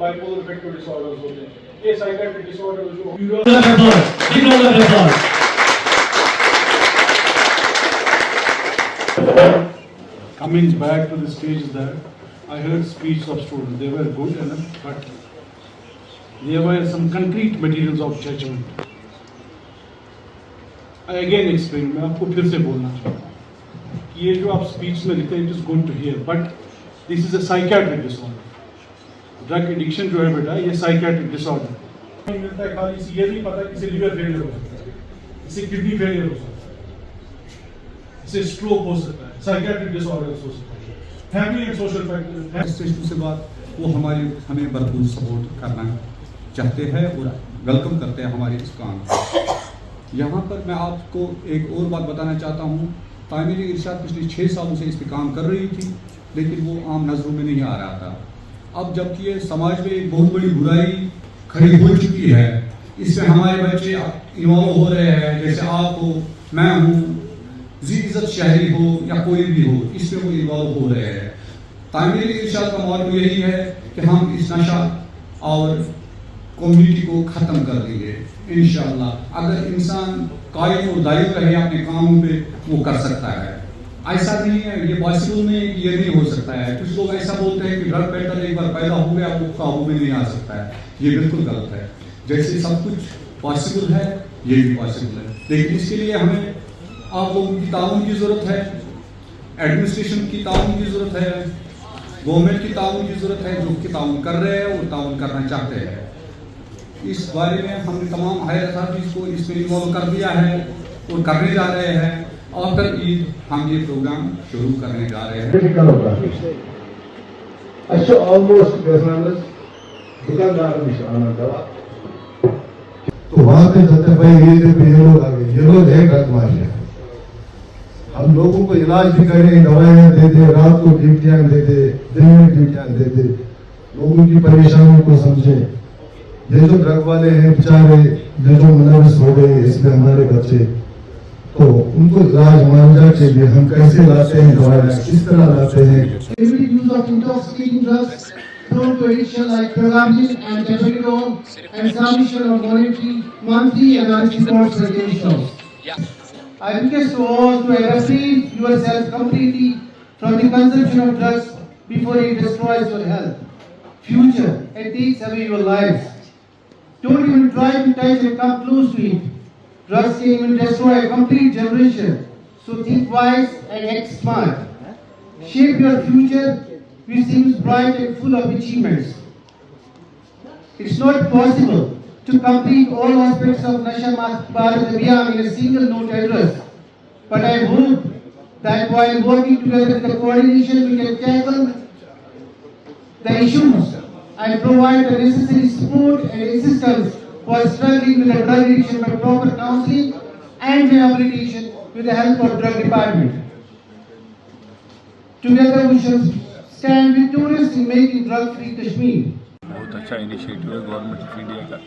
bipolar affective disorders होते हैं, ये psychiatric disorders जो Coming back to the stage that I heard speech of students, they were good enough, but there were some concrete materials of judgment. I again explain, मैं आपको फिर से बोलना चाहता हूँ कि ये जो आप स्पीच में लिखते हैं, it is good to hear, but this is a psychiatric disorder. Drug addiction जो है बेटा, ये psychiatric disorder. मिलता है खाली इसे ये नहीं पता कि इसे liver failure हो सकता है, इसे kidney failure हो सकता है, इसे stroke हो सकता है, psychiatric disorders हो सकता है, family and social factors. से बात वो हमें भरपूर सपोर्ट करना चाहते हैं और वेलकम करते हैं हमारे इस काम को। यहाँ पर मैं आपको एक और बात बताना चाहता हूँ, तामीर इरशाद पिछले 6 सालों से इस पर काम कर रही थी, लेकिन वो आम नज़रों में नहीं आ रहा था। अब जबकि ये समाज में एक बहुत बड़ी बुराई खड़ी हो चुकी है, इसमें हमारे बच्चे इन्वॉल्व हो रहे हैं, जैसे आप हो, मैं हूँ, जी इज़्ज़त शहरी हो या कोई भी हो, इसमें वो इन्वॉल्व हो रहे हैं। तामीर इरशाद का मॉडल यही है कि हम इस नशा और कम्युनिटी को ख़त्म कर देंगे इंशाअल्लाह। अगर इंसान कायम और दायम रहे अपने कामों पे, वो कर सकता है। ऐसा नहीं है, ये पॉसिबल नहीं है कि ये नहीं हो सकता है। कुछ लोग ऐसा बोलते हैं कि ड्रग पेडलर एक बार पैदा हो गया वो काबू में नहीं आ सकता है, ये बिल्कुल गलत है। जैसे सब कुछ पॉसिबल है, ये भी पॉसिबल है, लेकिन इसके लिए हमें आप लोगों की ताउन की ज़रूरत है, एडमिनिस्ट्रेशन की ताउन की ज़रूरत है, गवर्नमेंट की ताउन की ज़रूरत है, जो कि ताउन कर रहे हैं और ताउन करना चाहते हैं। इस बारे में हमने तमाम हायर अथॉरिटीज़ को इसमें इन्वॉल्व कर दिया है और करने जा रहे हैं। आफ्टर ईद हम ये प्रोग्राम शुरू करने जा रहे हैं। अच्छा ऑलमोस्ट दुकानदार तो वहाँ पे जाते भाई ये लोग आ गए, ये लोग है ड्रग माफिया। हम लोगों को इलाज भी करें, दवाइयाँ दे दे, रात को ड्यूटियाँ दे दे, दिन में ड्यूटियाँ दे दे, लोगों की परेशानियों को समझे। ये जो ड्रग वाले हैं बेचारे, ये जो मुलविस हो गए इसमें हमारे बच्चे, तो उनको इलाज मुआवजा के लिए हम कैसे लाते हैं दवाइयाँ, किस तरह लाते हैं। Use of intoxicating drugs prone to addiction like pregabalin and tetracycline and submission of monthly analysis reports against those. I request to all to refrain yourself completely from the consumption of drugs before it destroys your health, future, and takes away your lives. Don't even try to touch and come close to it. Drugs can even destroy a complete generation. So think wise and act smart. Shape your future, which seems bright and full of achievements. It's not possible to complete all aspects of Nasha Bharat Abhiyan in a single note address. But I hope that while working together in the coordination, we can tackle the issues and provide the necessary support and assistance for struggling with the drug addiction by proper counseling and rehabilitation with the help of drug department. Together we shall stand victorious in making drug-free Kashmir. बहुत अच्छा initiative है government of India का,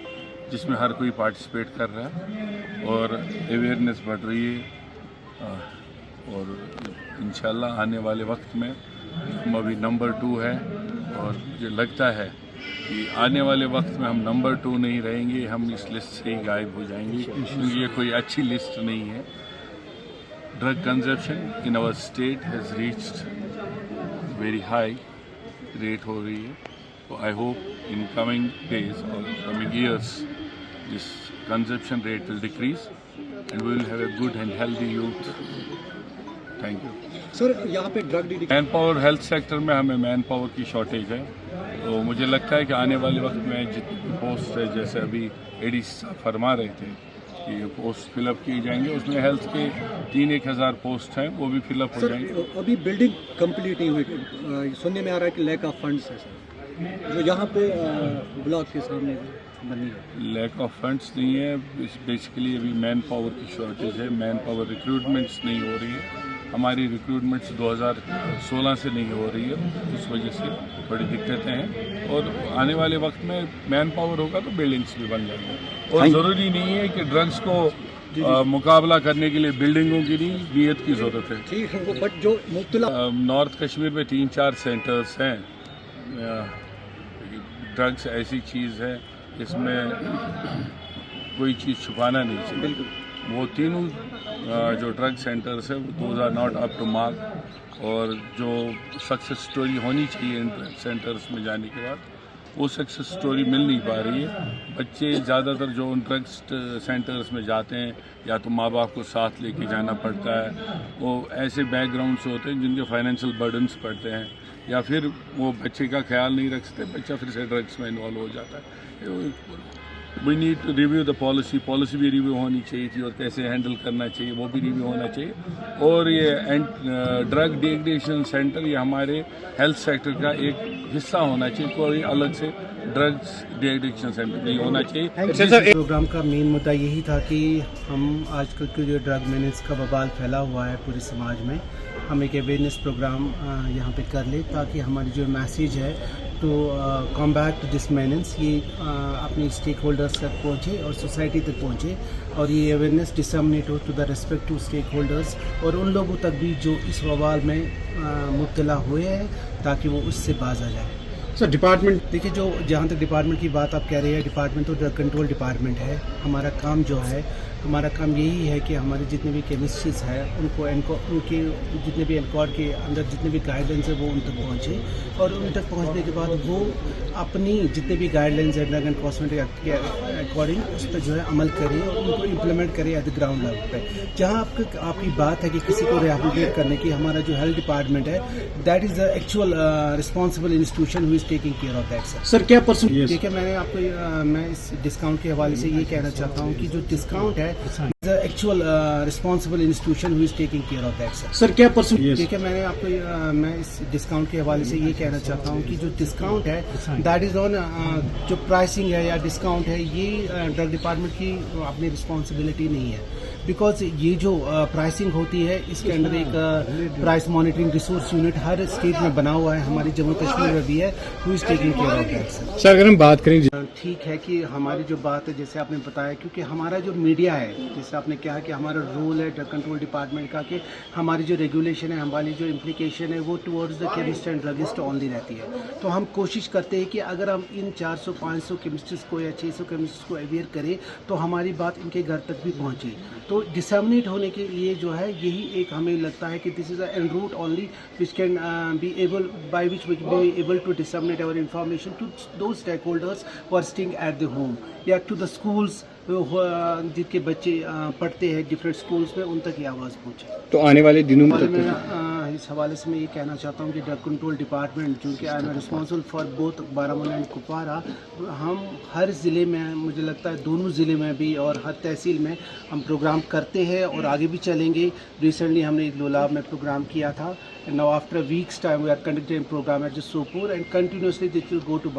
जिसमें हर कोई participate कर रहा है और अवेयरनेस बढ़ रही है। और इंशाल्लाह आने वाले वक्त में हम अभी नंबर 2 है और मुझे लगता है कि आने वाले वक्त में हम नंबर 2 नहीं रहेंगे, हम इस लिस्ट से ही गायब हो जाएंगे, क्योंकि ये कोई अच्छी लिस्ट नहीं है। Drug consumption in our state has reached very high rate हो रही है। तो I hope in coming days और coming years this consumption rate will decrease and we will have a good and healthy youth. Thank you sir. यहाँ पे drug man power health sector में हमें man power की shortage है, तो मुझे लगता है कि आने वाले वक्त में जितनी पोस्ट है, जैसे अभी एडी फरमा रहे थे कि पोस्ट फिलअप किए जाएंगे, उसमें हेल्थ के 3-1 हज़ार पोस्ट हैं, वो भी फिलअप हो जाएंगे। अभी बिल्डिंग कंप्लीट नहीं हुई, सुनने में आ रहा है कि लैक ऑफ फंड्स है सर, जो यहाँ पे ब्लॉक के सामने बनी है। लैक ऑफ फंड्स नहीं है, बेसिकली अभी मैन पावर की शॉर्टेज है, मैन पावर रिक्रूटमेंट्स नहीं हो रही है। हमारी रिक्रूटमेंट्स 2016 से नहीं हो रही है, उस वजह से थोड़ी दिक्कतें हैं। और आने वाले वक्त में मैन पावर होगा तो बिल्डिंग्स भी बन जाएंगे। और ज़रूरी नहीं है कि ड्रग्स को मुकाबला करने के लिए बिल्डिंगों की नहीं, नीयत की ज़रूरत है। ठीक है, बट जो मुब्तला नॉर्थ कश्मीर में 3-4 सेंटर्स हैं ड्रग्स ऐसी चीज़ है इसमें कोई चीज़ छुपाना नहीं चाहिए। वो तीनों जो ड्रग सेंटर्स है वो those are not up to mark, और जो सक्सेस स्टोरी होनी चाहिए इन ड्रग सेंटर्स में जाने के बाद वो सक्सेस स्टोरी मिल नहीं पा रही है। बच्चे ज़्यादातर जो उन ड्रग सेंटर्स में जाते हैं या तो माँ बाप को साथ लेके जाना पड़ता है, वो ऐसे बैकग्राउंड से होते हैं जिनके फाइनेंशियल बर्डन्स पड़ते हैं, या फिर वो बच्चे का ख्याल नहीं रख सकते, बच्चा फिर से ड्रग्स में इन्वॉल्व हो जाता है। We need to review the policy भी रिव्यू होनी चाहिए थी, और कैसे हैंडल करना चाहिए वो भी रिव्यू होना चाहिए। और ये ड्रग डी एडिक्शन सेंटर ये हमारे हेल्थ सेक्टर का एक हिस्सा होना चाहिए, कोई अलग से ड्रग्स डी एडिक्शन सेंटर नहीं होना चाहिए। प्रोग्राम का मेन मुद्दा यही था कि हम आजकल के जो ड्रग मेनेस का बवाल फैला हुआ है पूरे समाज में, हम एक अवेयरनेस प्रोग्राम यहाँ पे कर ले, ताकि हमारी जो मैसेज है तो कॉम्बैट दिस मेनेस ये अपने स्टेक होल्डर्स तक पहुँचे और सोसाइटी तक पहुँचे, और ये अवेयरनेस डिसमिनेट हो to the respective stakeholders और उन लोगों तक भी जो इस बवाल में मुब्तला हुए हैं, ताकि वो उससे बाज आ जाए। सर डिपार्टमेंट देखिए, जो जहाँ तक डिपार्टमेंट की बात आप कह रहे हैं, डिपार्टमेंट तो ड्रग कंट्रोल डिपार्टमेंट है। हमारा काम जो है, हमारा काम यही है कि हमारे जितने भी केमिस्ट्रीज है उनके जितने भी एनकॉर्ड के अंदर जितने भी गाइडलाइंस है वो उन तक पहुँचे, और उन तक पहुँचने के बाद वो अपनी जितने भी गाइडलाइंस है ड्रग एंड कॉस्मेटिक एक्ट के अकॉर्डिंग उस पर जो है अमल करें और उनको इम्प्लीमेंट करें एट द ग्राउंड लेवल पे। जहाँ आपकी बात है कि किसी को रिहैबिलिटेट करने की, हमारा जो हेल्थ डिपार्टमेंट है that is the actual responsible institution who is taking care of that. Sir क्या परसेंट? देखिए, मैंने आपको मैं इस डिस्काउंट के हवाले से ये कहना चाहता हूँ कि जो डिस्काउंट है the actual responsible institution who is taking care of that. Sir क्या परसेंट? देखिए, मैंने आपको मैं इस डिस्काउंट के हवाले से ये कहना चाहता हूँ कि जो डिस्काउंट है दैट इज़ ऑन जो प्राइसिंग है या डिस्काउंट है, ये ड्रग डिपार्टमेंट की अपनी रिस्पॉन्सिबिलिटी नहीं है, बिकॉज ये जो प्राइसिंग होती है इसके अंडर एक प्राइस मॉनिटरिंग रिसोर्स यूनिट हर स्टेट में बना हुआ है, हमारी जम्मू कश्मीर में भी है, who is taking care of that. Sir अगर हम बात करें, ठीक है कि हमारी जो बात है, जैसे आपने बताया, क्योंकि हमारा जो मीडिया है, जैसे आपने कहा कि हमारा रोल है ड्रग कंट्रोल डिपार्टमेंट का, कि हमारी जो रेगुलेशन है, हमारी जो इम्प्लीकेशन है वो towards the chemist and druggist only रहती है। तो हम कोशिश करते हैं कि अगर हम इन 400-500 केमिस्ट्स को या 600 केमिस्ट्स को अवेयर करें तो हमारी बात इनके घर तक भी पहुँचे। तो डिसमिनेट होने के लिए जो है यही एक हमें लगता है कि this is an route only which can be able by which be able to disseminate our information to those stakeholders who are staying at the home, या टू द स्कूल्स जिनके बच्चे पढ़ते हैं डिफरेंट स्कूल्स में, उन तक ये आवाज़ पहुँचे। तो आने वाले दिनों में इस हवाले से मैं ये कहना चाहता हूँ कि ड्रग कंट्रोल डिपार्टमेंट, जो कि I am responsible for both Baramulla and Kupwara, हम हर ज़िले में, मुझे लगता है दोनों ज़िले में भी और हर तहसील में हम प्रोग्राम करते हैं और आगे भी चलेंगे। रिसेंटली हमने लोलाब में प्रोग्राम किया था, and now after a weeks time we are conducting program at the Sopore, and continuously this will go to